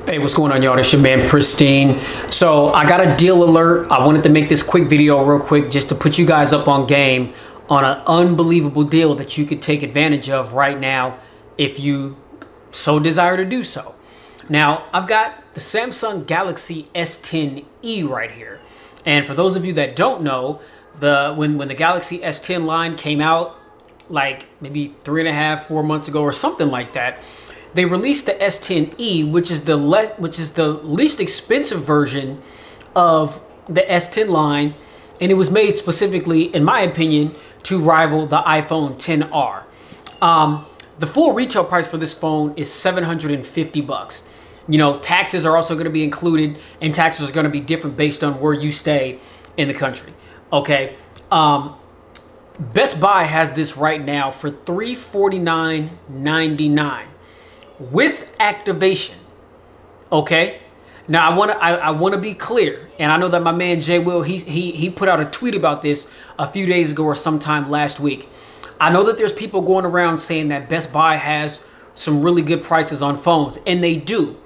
Hey, what's going on, y'all? It's your man Pristine. So I got a deal alert. I wanted to make this quick video real quick just to put you guys up on game on an unbelievable deal that you could take advantage of right now if you so desire to do so. Now, I've got the Samsung Galaxy S10e right here. And for those of you that don't know, when the Galaxy S10 line came out, like maybe 3.5, 4 months ago or something like that, they released the S10e, which is the least expensive version of the S10 line, and it was made specifically, in my opinion, to rival the iPhone XR. The full retail price for this phone is $750. You know, taxes are also going to be included, and taxes are going to be different based on where you stay in the country. Okay. Best Buy has this right now for $349.99 with activation. Okay. Now I want to be clear, and I know that my man Jay Will, he put out a tweet about this a few days ago or sometime last week. I know that there's people going around saying that Best Buy has some really good prices on phones, and they do.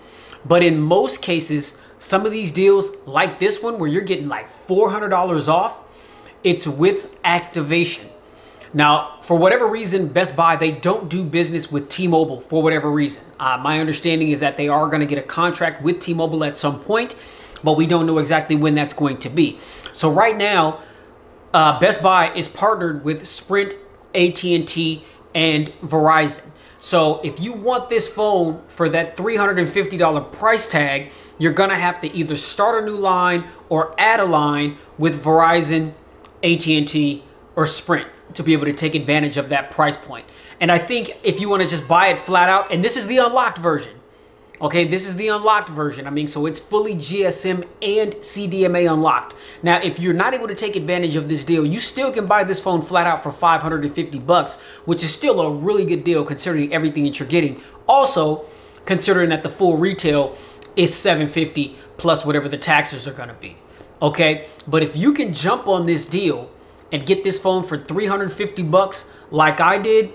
But in most cases, some of these deals like this one where you're getting like $400 off, it's with activation. Now, for whatever reason, Best Buy, they don't do business with T-Mobile for whatever reason. My understanding is that they are going to get a contract with T-Mobile at some point, but we don't know exactly when that's going to be. So right now, Best Buy is partnered with Sprint, AT&T, and Verizon. So if you want this phone for that $350 price tag, you're going to have to either start a new line or add a line with Verizon, AT&T, or Sprint to be able to take advantage of that price point. And I think if you want to just buy it flat out, and this is the unlocked version. Okay, this is the unlocked version. I mean, so it's fully GSM and CDMA unlocked. Now, if you're not able to take advantage of this deal, you still can buy this phone flat out for $550, which is still a really good deal considering everything that you're getting. Also, considering that the full retail is $750 plus whatever the taxes are going to be. Okay, but if you can jump on this deal and get this phone for $350 like I did,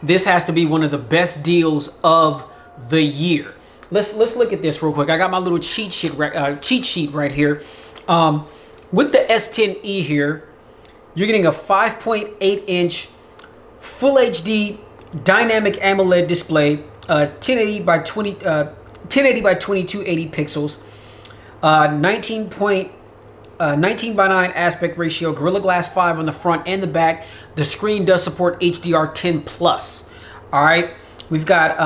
this has to be one of the best deals of the year. Let's look at this real quick. I got my little cheat sheet right here. With the S10e here, you're getting a 5.8-inch Full HD dynamic AMOLED display, 1080 by 2280 pixels, 19 by 9 aspect ratio, Gorilla Glass 5 on the front and the back. The screen does support HDR10 plus. All right, we've got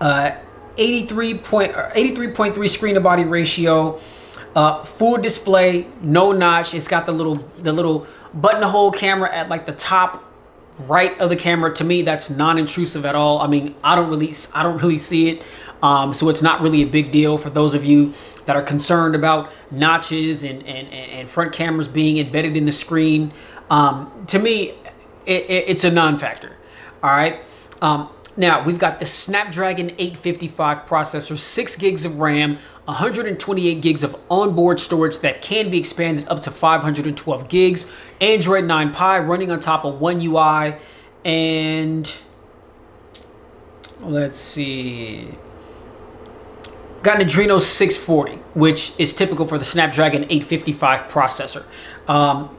83.3 screen to body ratio, full display, no notch. It's got the little buttonhole camera at like the top right of the camera. To me, that's non-intrusive at all. I mean, I don't really see it. So it's not really a big deal for those of you that are concerned about notches and front cameras being embedded in the screen. To me, it's a non-factor. All right. Now we've got the Snapdragon 855 processor, 6 gigs of RAM, 128 gigs of onboard storage that can be expanded up to 512 gigs, Android 9 Pie running on top of One UI, and let's see, got an Adreno 640, which is typical for the Snapdragon 855 processor.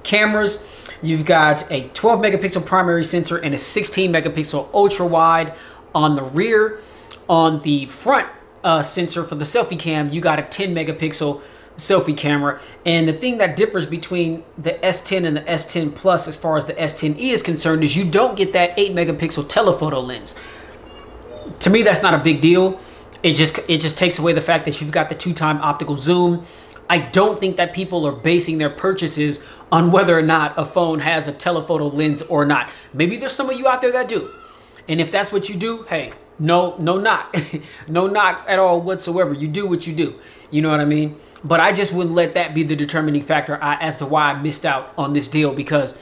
Cameras, you've got a 12 megapixel primary sensor and a 16 megapixel ultra wide on the rear. On the front sensor for the selfie cam, you got a 10 megapixel selfie camera. And the thing that differs between the S10 and the S10 Plus as far as the S10e is concerned is you don't get that 8 megapixel telephoto lens. To me, that's not a big deal. It just takes away the fact that you've got the 2-time optical zoom. I don't think that people are basing their purchases on whether or not a phone has a telephoto lens or not. Maybe there's some of you out there that do. And if that's what you do, hey, no knock. No knock at all whatsoever. You do what you do. You know what I mean? But I just wouldn't let that be the determining factor as to why I missed out on this deal, because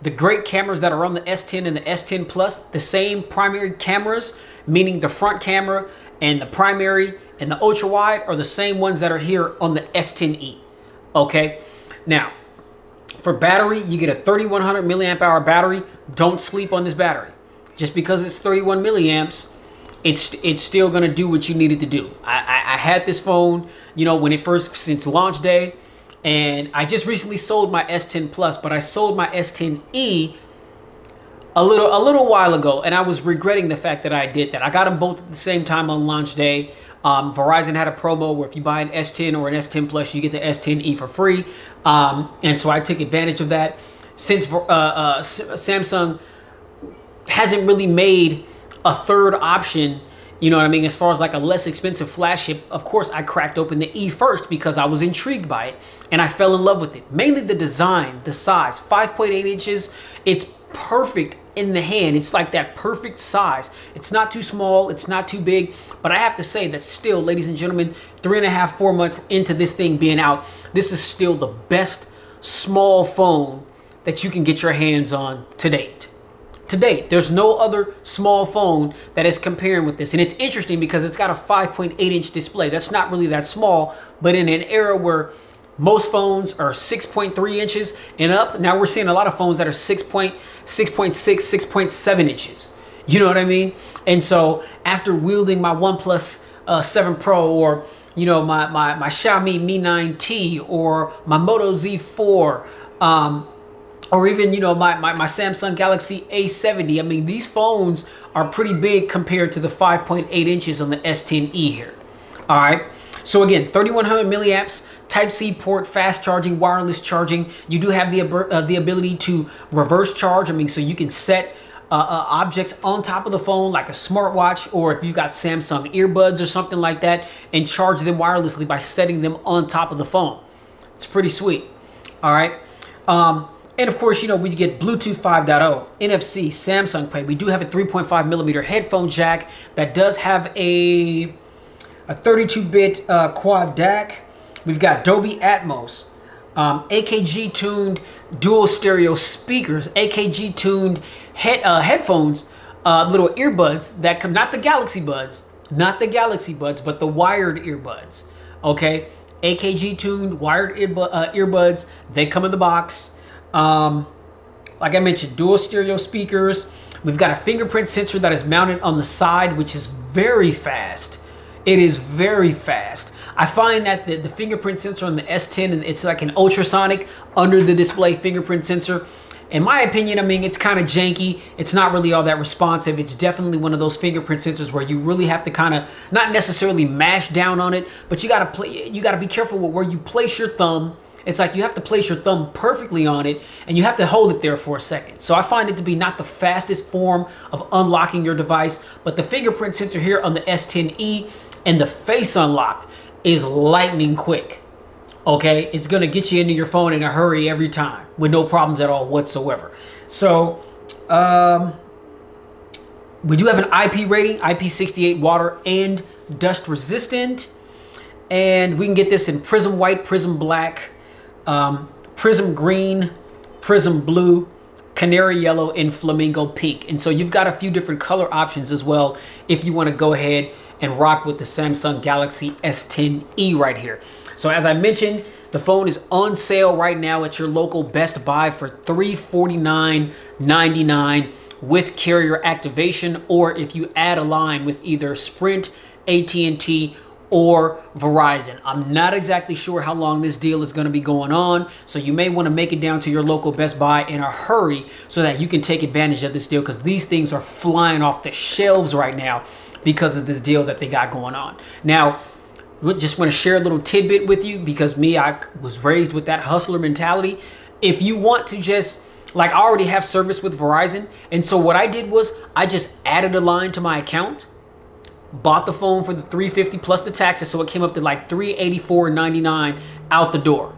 the great cameras that are on the S10 and the S10 Plus, the same primary cameras, meaning the front camera and the primary and the ultra wide, are the same ones that are here on the S10e. Okay, now for battery, you get a 3100 milliamp hour battery. Don't sleep on this battery. Just because it's 31 milliamps, it's still gonna do what you need it to do. I had this phone, you know, when it first, since launch day, and I just recently sold my S10 Plus, but I sold my S10e a little while ago, and I was regretting the fact that I did that. I got them both at the same time on launch day. Verizon had a promo where if you buy an S10 or an S10 Plus, you get the S10e for free, and so I took advantage of that. Since Samsung hasn't really made a third option, you know what I mean, as far as like a less expensive flagship, of course I cracked open the E first because I was intrigued by it and I fell in love with it. Mainly the design, the size, 5.8 inches. It's perfect in the hand. It's like that perfect size. It's not too small, it's not too big, but I have to say that still, ladies and gentlemen, 3.5, 4 months into this thing being out, this is still the best small phone that you can get your hands on to date. To date, there's no other small phone that is comparing with this. And it's interesting because it's got a 5.8 inch display. That's not really that small, but in an era where most phones are 6.3 inches and up, now we're seeing a lot of phones that are 6.6, 6.7 inches. You know what I mean? And so after wielding my OnePlus 7 Pro, or you know, my Xiaomi Mi 9T, or my Moto Z4, or even, you know, my Samsung Galaxy A70. I mean, these phones are pretty big compared to the 5.8 inches on the S10e here. All right. So again, 3100 milliamps, Type-C port, fast charging, wireless charging. You do have the ability to reverse charge. I mean, so you can set objects on top of the phone like a smartwatch, or if you've got Samsung earbuds or something like that, and charge them wirelessly by setting them on top of the phone. It's pretty sweet. All right. And of course, you know, we get Bluetooth 5.0, NFC, Samsung Pay. We do have a 3.5 millimeter headphone jack that does have a 32-bit quad DAC. We've got Dolby Atmos, AKG tuned dual stereo speakers, AKG tuned headphones, little earbuds that come, not the Galaxy Buds, but the wired earbuds. Okay, AKG tuned wired earbuds. They come in the box. Like I mentioned, dual stereo speakers. We've got a fingerprint sensor that is mounted on the side, which is very fast. It is very fast. I find that the fingerprint sensor on the S10, and it's like an ultrasonic under the display fingerprint sensor. In my opinion, I mean, it's kind of janky. It's not really all that responsive. It's definitely one of those fingerprint sensors where you really have to kind of not necessarily mash down on it, but you got to be careful with where you place your thumb. It's like you have to place your thumb perfectly on it, and you have to hold it there for a second. So I find it to be not the fastest form of unlocking your device, but the fingerprint sensor here on the S10e and the face unlock is lightning quick. Okay, it's gonna get you into your phone in a hurry every time with no problems at all whatsoever. So we do have an IP rating, IP68, water and dust resistant, and we can get this in prism white, prism black, prism green, prism blue, canary yellow, and flamingo pink. And so you've got a few different color options as well if you want to go ahead and rock with the Samsung Galaxy S10e right here. So as I mentioned, the phone is on sale right now at your local Best Buy for $349.99 with carrier activation, or if you add a line with either Sprint, AT&T, or Verizon. I'm not exactly sure how long this deal is going to be going on, so you may want to make it down to your local Best Buy in a hurry so that you can take advantage of this deal, because these things are flying off the shelves right now because of this deal that they got going on. Now, just want to share a little tidbit with you, because I was raised with that hustler mentality. If you want to just, like, I already have service with Verizon, and so what I did was I just added a line to my account, bought the phone for the $350 plus the taxes, so it came up to like $384.99 out the door,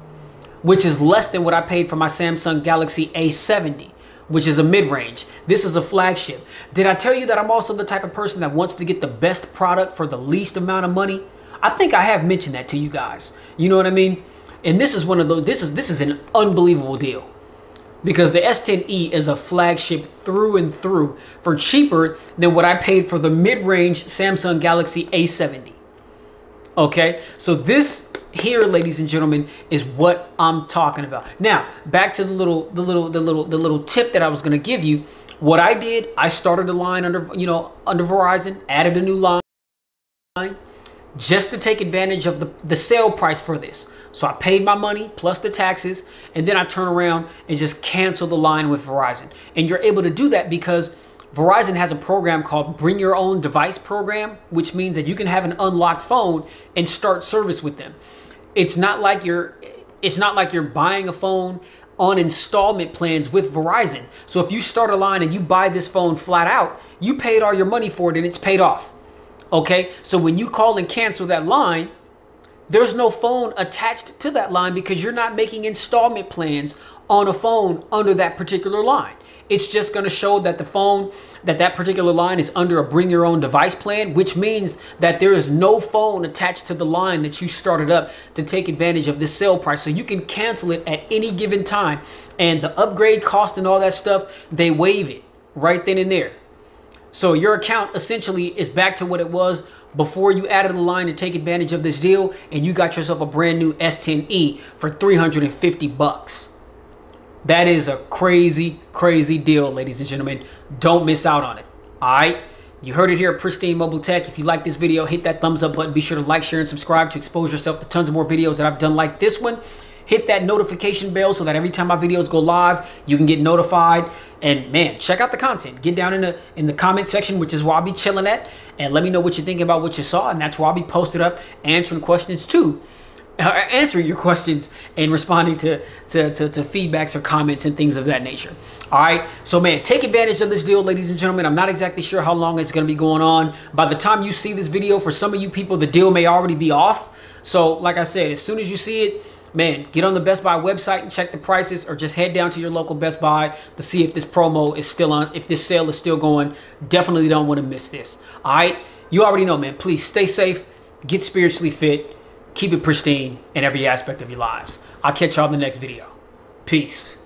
which is less than what I paid for my Samsung Galaxy A70, which is a mid-range. This is a flagship. Did I tell you that I'm also the type of person that wants to get the best product for the least amount of money? I think I have mentioned that to you guys. You know what I mean? And this is one of those, this is an unbelievable deal, because the S10e is a flagship through and through for cheaper than what I paid for the mid-range Samsung Galaxy A70. Okay, so this here, ladies and gentlemen, is what I'm talking about. Now, back to the little tip that I was going to give you What I did, I started a line under, under Verizon, added a new line just to take advantage of the sale price for this. So I paid my money plus the taxes, and then I turn around and just cancel the line with Verizon. And you're able to do that because Verizon has a program called Bring Your Own Device program, which means that you can have an unlocked phone and start service with them. It's not like you're buying a phone on installment plans with Verizon. So if you start a line and you buy this phone flat out, you paid all your money for it and it's paid off. Okay, so when you call and cancel that line, there's no phone attached to that line because you're not making installment plans on a phone under that particular line. It's just going to show that the phone, that particular line is under a Bring Your Own Device plan, which means that there is no phone attached to the line that you started up to take advantage of this sale price. So you can cancel it at any given time, and the upgrade cost and all that stuff, they waive it right then and there. So your account essentially is back to what it was before you added the line to take advantage of this deal, and you got yourself a brand new S10e for 350 bucks. That is a crazy, crazy deal, ladies and gentlemen. Don't miss out on it. All right. You heard it here at Pristine Mobile Tech. If you like this video, hit that thumbs up button. Be sure to like, share, and subscribe to expose yourself to tons of more videos that I've done like this one. Hit that notification bell so that every time my videos go live, you can get notified. And man, check out the content. Get down in the comment section, which is where I'll be chilling at. And let me know what you think about what you saw. And that's where I'll be posted up answering questions too. Answering your questions and responding to feedbacks or comments and things of that nature. All right. So, man, take advantage of this deal, ladies and gentlemen. I'm not exactly sure how long it's going to be going on. By the time you see this video, for some of you people, the deal may already be off. So, like I said, as soon as you see it, man, get on the Best Buy website and check the prices, or just head down to your local Best Buy to see if this promo is still on, if this sale is still going. Definitely don't want to miss this. All right. You already know, man. Please stay safe, get spiritually fit, keep it pristine in every aspect of your lives. I'll catch y'all in the next video. Peace.